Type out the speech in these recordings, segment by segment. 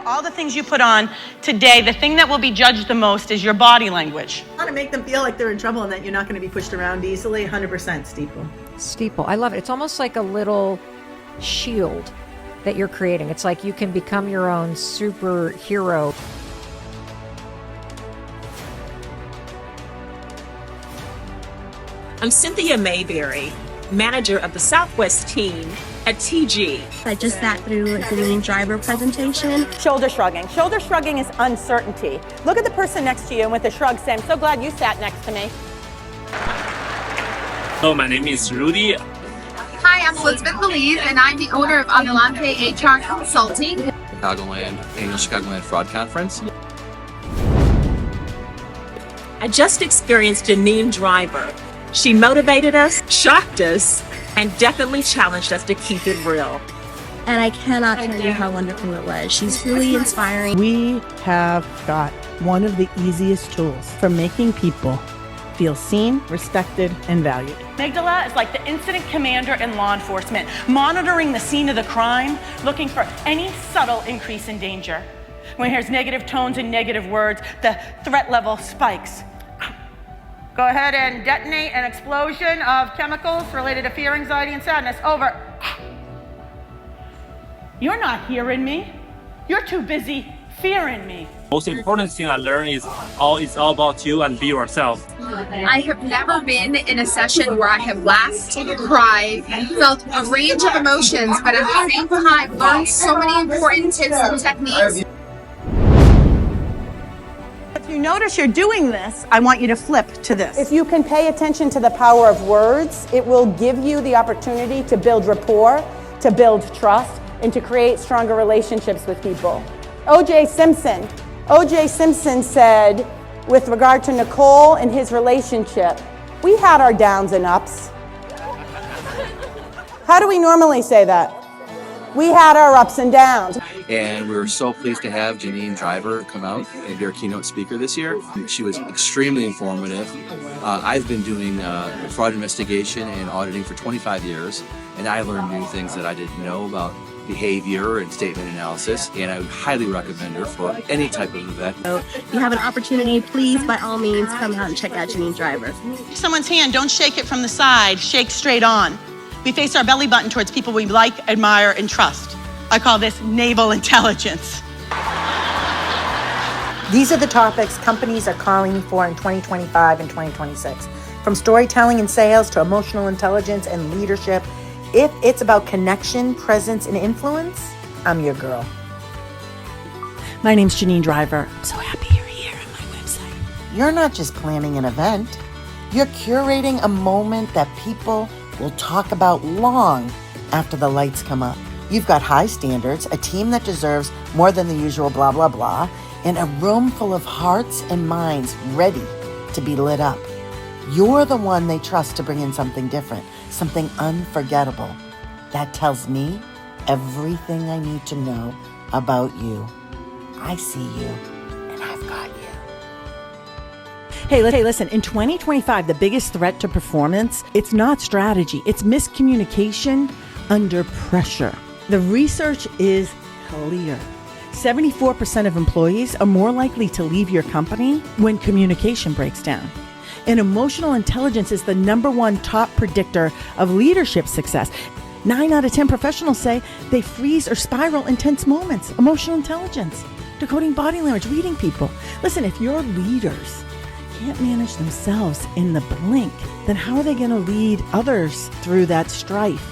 all the things you put on today, the thing that will be judged the most is your body language. I want to make them feel like they're in trouble and that you're not going to be pushed around easily. 100% steeple. Steeple. I love it. It's almost like a little shield that you're creating. It's like you can become your own superhero. I'm Cynthia Mayberry, manager of the Southwest team at TG. I just sat through a Janine Driver presentation. Shoulder shrugging. Shoulder shrugging is uncertainty. Look at the person next to you and with a shrug say, I'm so glad you sat next to me. Hello, my name is Rudy. Hi, I'm Elizabeth Belize, and I'm the owner of Adelante HR Consulting. Annual Chicagoland Fraud Conference. I just experienced Janine Driver. She motivated us, shocked us, and definitely challenged us to keep it real. And I cannot tell you how wonderful it was. She's really inspiring. We have got one of the easiest tools for making people feel seen, respected, and valued. Amygdala is like the incident commander in law enforcement, monitoring the scene of the crime, looking for any subtle increase in danger. When there's negative tones and negative words, the threat level spikes. Go ahead and detonate an explosion of chemicals related to fear, anxiety, and sadness. Over. You're not hearing me. You're too busy fearing me. Most important thing I learned is all about you and be yourself. I have never been in a session where I have laughed, cried, felt a range of emotions, but at the same time learned so many important tips and techniques. If you notice you're doing this, I want you to flip to this. If you can pay attention to the power of words, it will give you the opportunity to build rapport, to build trust, and to create stronger relationships with people. O.J. Simpson said, with regard to Nicole and his relationship, we had our downs and ups. How do we normally say that? We had our ups and downs. And we were so pleased to have Janine Driver come out and be our keynote speaker this year. She was extremely informative. I've been doing fraud investigation and auditing for 25 years, and I learned new things that I didn't know about behavior and statement analysis, and I would highly recommend her for any type of event. So if you have an opportunity, please, by all means, come out and check out Janine Driver. Someone's hand, don't shake it from the side, shake straight on. We face our belly button towards people we like, admire, and trust. I call this naval intelligence. These are the topics companies are calling me for in 2025 and 2026. From storytelling and sales to emotional intelligence and leadership. If it's about connection, presence, and influence, I'm your girl. My name's Janine Driver. I'm so happy you're here on my website. You're not just planning an event. You're curating a moment that people will talk about long after the lights come up. You've got high standards, a team that deserves more than the usual blah, blah, blah, and a room full of hearts and minds ready to be lit up. You're the one they trust to bring in something different, something unforgettable. That tells me everything I need to know about you. I see you, and I've got you. Hey, listen, in 2025, the biggest threat to performance, it's not strategy, it's miscommunication under pressure. The research is clear. 74% of employees are more likely to leave your company when communication breaks down. And emotional intelligence is the #1 top predictor of leadership success. 9 out of 10 professionals say they freeze or spiral in tense moments. Emotional intelligence, decoding body language, reading people. Listen, if your leaders can't manage themselves in the blink, then how are they going to lead others through that strife,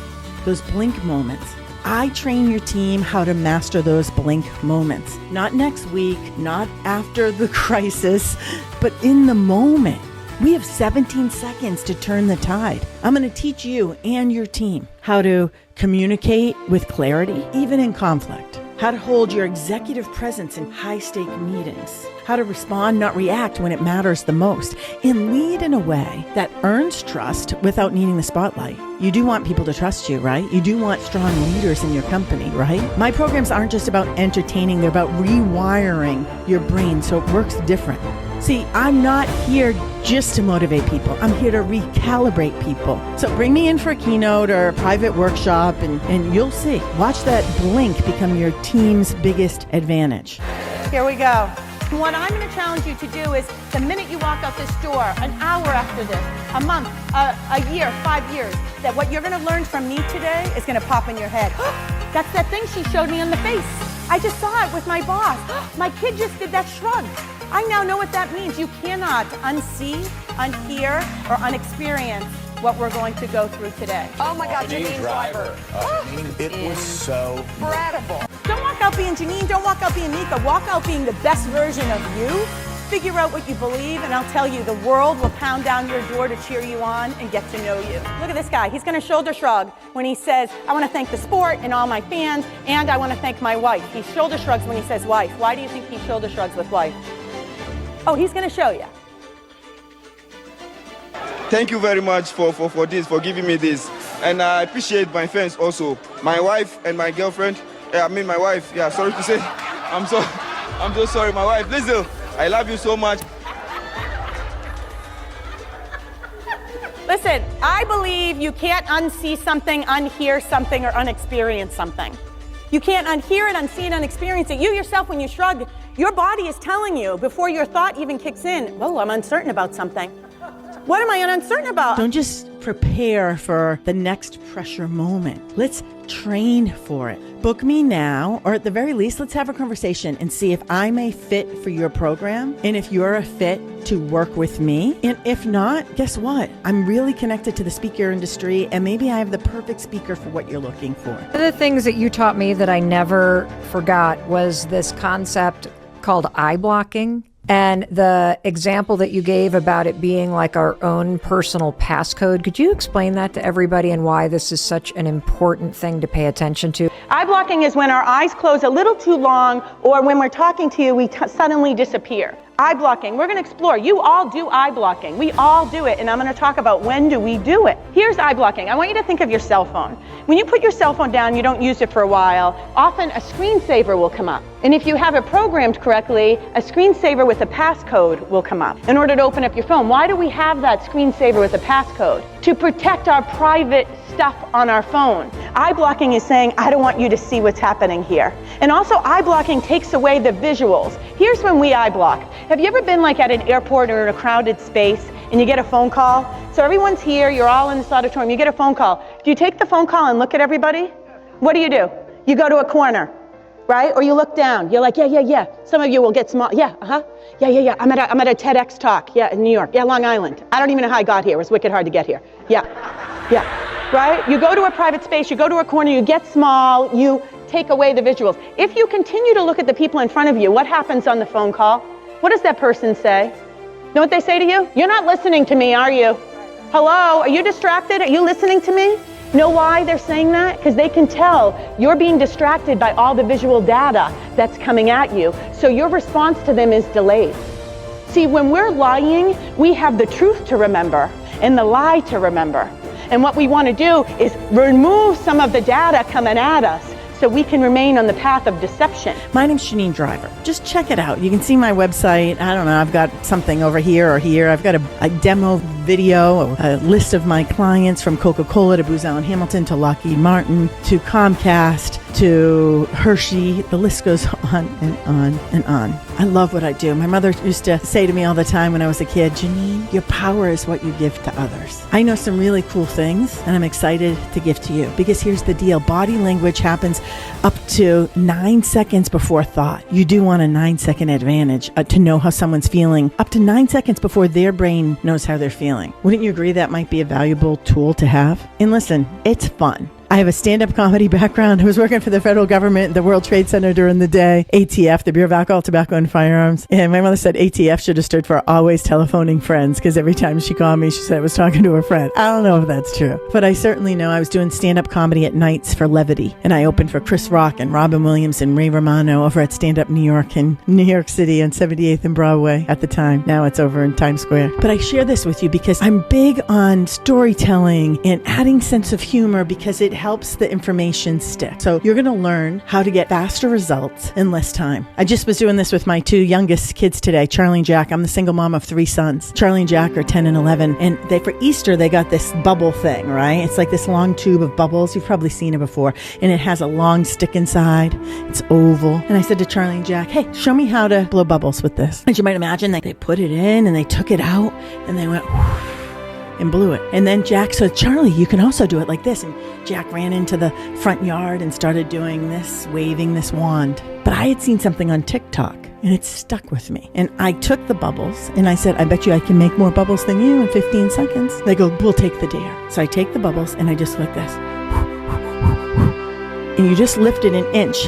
those blink moments? I train your team how to master those blink moments. Not next week, not after the crisis, but in the moment. We have 17 seconds to turn the tide. I'm going to teach you and your team how to communicate with clarity, even in conflict. How to hold your executive presence in high-stake meetings. How to respond, not react when it matters the most. And lead in a way that earns trust without needing the spotlight. You do want people to trust you, right? You do want strong leaders in your company, right? My programs aren't just about entertaining. They're about rewiring your brain so it works different. See, I'm not here just to motivate people. I'm here to recalibrate people. So bring me in for a keynote or a private workshop and you'll see. Watch that blink become your team's biggest advantage. Here we go. What I'm going to challenge you to do is the minute you walk out this door, an hour after this, a month, a year, 5 years, that what you're going to learn from me today is going to pop in your head. That's that thing she showed me on the face. I just saw it with my boss. My kid just did that shrug. I now know what that means. You cannot unsee, unhear, or unexperience what we're going to go through today. Oh my God, Janine Driver. It was so incredible. Don't walk out being Janine, don't walk out being Mika. Walk out being the best version of you. Figure out what you believe, and I'll tell you, the world will pound down your door to cheer you on and get to know you. Look at this guy. He's going to shoulder shrug when he says, I want to thank the sport and all my fans, and I want to thank my wife. He shoulder shrugs when he says wife. Why do you think he shoulder shrugs with wife? Oh, he's going to show you. Thank you very much for for giving me this. And I appreciate my fans also. My wife and my girlfriend. My wife. Yeah, sorry to say. I'm so sorry, my wife. Sizzle, I love you so much. Listen, I believe you can't unsee something, unhear something, or unexperience something. You can't unhear it, unsee it, unexperience it. You yourself, when you shrug, your body is telling you before your thought even kicks in, oh, I'm uncertain about something. What am I uncertain about? Don't just prepare for the next pressure moment. Let's train for it. Book me now, or at the very least, let's have a conversation and see if I'm a fit for your program and if you're a fit to work with me. And if not, guess what? I'm really connected to the speaker industry, and maybe I have the perfect speaker for what you're looking for. One of the things that you taught me that I never forgot was this concept called eye blocking. And the example that you gave about it being like our own personal passcode, could you explain that to everybody and why this is such an important thing to pay attention to? Eye blocking is when our eyes close a little too long, or when we're talking to you, we suddenly disappear. Eye blocking, we're going to explore. You all do eye blocking. We all do it, and I'm going to talk about when do we do it. Here's eye blocking. I want you to think of your cell phone. When you put your cell phone down, you don't use it for a while, often a screensaver will come up. And if you have it programmed correctly, a screensaver with a passcode will come up in order to open up your phone. Why do we have that screensaver with a passcode? To protect our private stuff on our phone. Eye blocking is saying, I don't want you to see what's happening here. And also, eye blocking takes away the visuals. Here's when we eye block. Have you ever been like at an airport or in a crowded space and you get a phone call? So everyone's here, you're all in this auditorium, you get a phone call. Do you take the phone call and look at everybody? What do? You go to a corner, right? Or you look down, you're like, yeah. Some of you will get small, yeah. I'm at a TEDx talk, in New York, Long Island. I don't even know how I got here, it was wicked hard to get here. Yeah, right? You go to a private space, you go to a corner, you get small, you take away the visuals. If you continue to look at the people in front of you, what happens on the phone call? What does that person say? Know what they say to you? You're not listening to me, are you? Hello, are you distracted? Are you listening to me? Know why they're saying that? Because they can tell you're being distracted by all the visual data that's coming at you. So your response to them is delayed. See, when we're lying, we have the truth to remember and the lie to remember. And what we want to do is remove some of the data coming at us so we can remain on the path of deception. My name's Janine Driver. Just check it out. You can see my website. I don't know, I've got something over here or here. I've got a demo video, a list of my clients from Coca-Cola to Booz Allen Hamilton to Lockheed Martin to Comcast to Hershey. The list goes on and on and on. I love what I do. My mother used to say to me all the time when I was a kid, Janine, your power is what you give to others. I know some really cool things, and I'm excited to give to you. Because here's the deal. Body language happens up to 9 seconds before thought. You do want a 9-second advantage to know how someone's feeling, up to 9 seconds before their brain knows how they're feeling. Wouldn't you agree that might be a valuable tool to have? And listen, it's fun. I have a stand-up comedy background. I was working for the federal government, the World Trade Center during the day, ATF, the Bureau of Alcohol, Tobacco, and Firearms. And my mother said ATF should have stood for Always Telephoning Friends, because every time she called me, she said I was talking to a friend. I don't know if that's true, but I certainly know I was doing stand-up comedy at nights for levity. And I opened for Chris Rock and Robin Williams and Ray Romano over at Stand Up New York in New York City on 78th and Broadway at the time. Now it's over in Times Square. But I share this with you because I'm big on storytelling and adding sense of humor, because it helps the information stick. So you're going to learn how to get faster results in less time. I just was doing this with my 2 youngest kids today, Charlie and Jack. I'm the single mom of 3 sons. Charlie and Jack are 10 and 11. And for Easter, they got this bubble thing, right? It's like this long tube of bubbles. You've probably seen it before. And it has a long stick inside. It's oval. And I said to Charlie and Jack, hey, show me how to blow bubbles with this. And you might imagine that they put it in and they took it out and they went and blew it. And then Jack said, Charlie, you can also do it like this. And Jack ran into the front yard and started doing this, waving this wand. But I had seen something on TikTok and it stuck with me. And I took the bubbles and I said, I bet you I can make more bubbles than you in 15 seconds. They go, we'll take the dare. So I take the bubbles and I just like this. And you just lift it an inch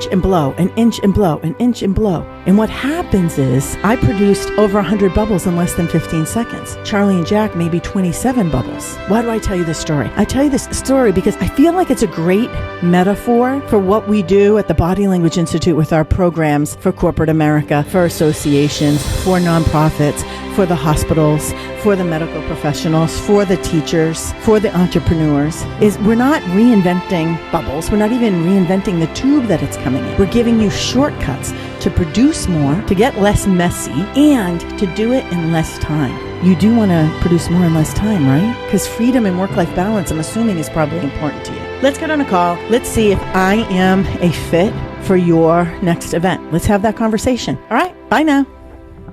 and blow, an inch and blow, an inch and blow. And what happens is I produced over 100 bubbles in less than 15 seconds. Charlie and Jack, maybe 27 bubbles. Why do I tell you this story? I tell you this story because I feel like it's a great metaphor for what we do at the Body Language Institute with our programs for corporate America, for associations, for nonprofits, for the hospitals, for the medical professionals, for the teachers, for the entrepreneurs, is we're not reinventing bubbles. We're not even reinventing the tube that it's coming in. We're giving you shortcuts to produce more, to get less messy, and to do it in less time. You do want to produce more in less time, right? Because freedom and work-life balance, I'm assuming, is probably important to you. Let's get on a call. Let's see if I am a fit for your next event. Let's have that conversation. All right, bye now.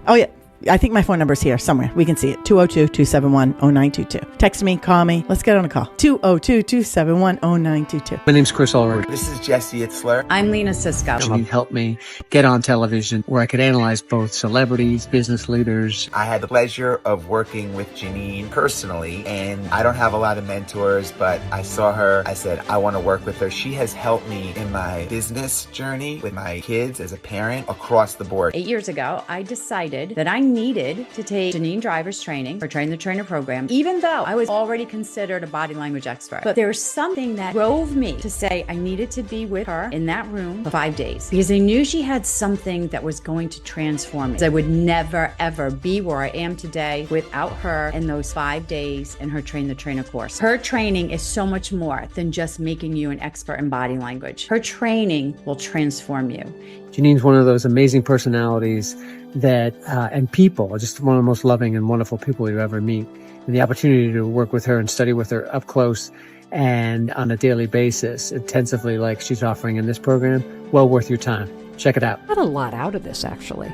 Oh, yeah. I think my phone number is here somewhere. We can see it. 202-271-0922. Text me, call me. Let's get on a call. 202-271-0922. My name's Chris Ulrich. This is Jesse Itzler. I'm Lena Sisko. Janine helped me get on television where I could analyze both celebrities, business leaders. I had the pleasure of working with Janine personally, and I don't have a lot of mentors, but I saw her. I said, I want to work with her. She has helped me in my business journey with my kids as a parent across the board. 8 years ago, I decided that I needed to take Janine Driver's training for Train the Trainer program, even though I was already considered a body language expert. But there was something that drove me to say I needed to be with her in that room for 5 days because I knew she had something that was going to transform me. I would never, ever be where I am today without her in those 5 days in her Train the Trainer course. Her training is so much more than just making you an expert in body language. Her training will transform you. Janine's one of those amazing personalities that, and people, just one of the most loving and wonderful people you ever meet. And the opportunity to work with her and study with her up close and on a daily basis, intensively like she's offering in this program, well worth your time. Check it out. I got a lot out of this, actually.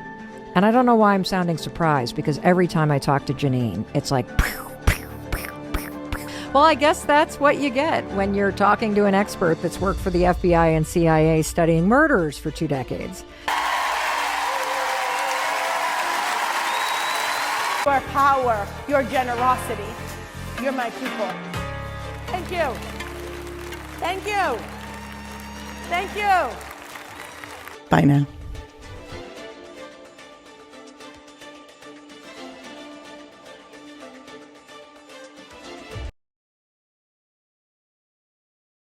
And I don't know why I'm sounding surprised, because every time I talk to Janine, it's like, pew, pew, pew, pew, pew. Well, I guess that's what you get when you're talking to an expert that's worked for the FBI and CIA studying murders for 2 decades. Your power, your generosity. You're my people. Thank you. Thank you. Thank you. Bye now.